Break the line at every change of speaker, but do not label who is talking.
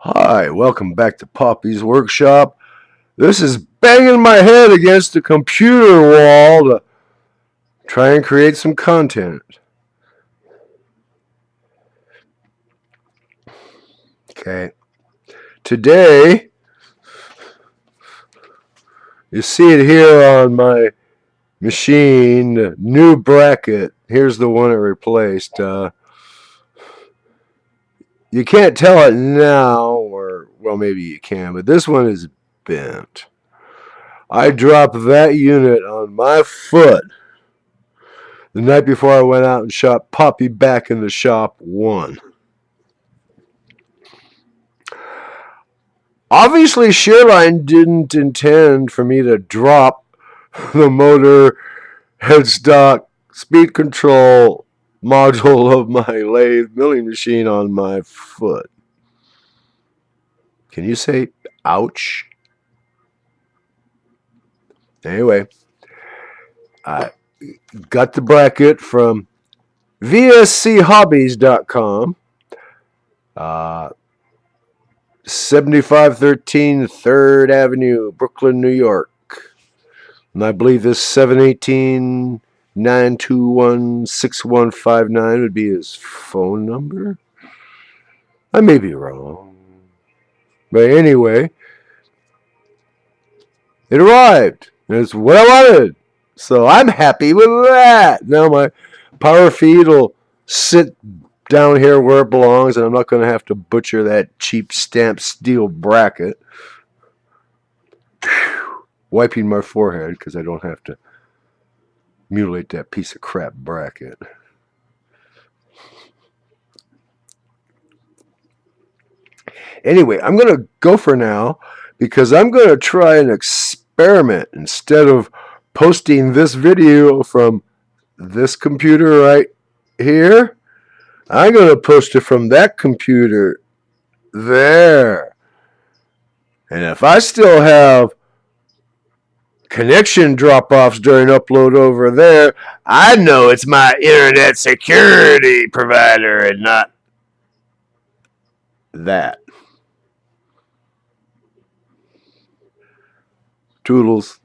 Hi, welcome back to Poppy's Workshop. This is banging my head against the computer wall to try and create some content. Okay. Today, you see it here on my machine, the new bracket. Here's the one it replaced. You can't tell it now, or, well, maybe you can, but this one is bent. I dropped that unit on my foot the night before I went out and shot Poppy back in the shop 1. Obviously, Shearline didn't intend for me to drop the motor, headstock, speed control module of my lathe milling machine on my foot. Can you say ouch? Anyway, I got the bracket from vschobbies.com. 7513 3rd Avenue, Brooklyn, New York. And I believe this 718-921-6159 would be his phone number. I may be wrong. But anyway, it arrived. It's what I wanted. So I'm happy with that. Now my power feed will sit down here where it belongs, and I'm not going to have to butcher that cheap stamped steel bracket. Wiping my forehead because I don't have to mutilate that piece of crap bracket. Anyway, I'm going to go for now because I'm going to try an experiment. Instead of posting this video from this computer right here, I'm going to post it from that computer there. And if I still have connection drop-offs during upload over there, I know it's my internet security provider and not that. Toodles.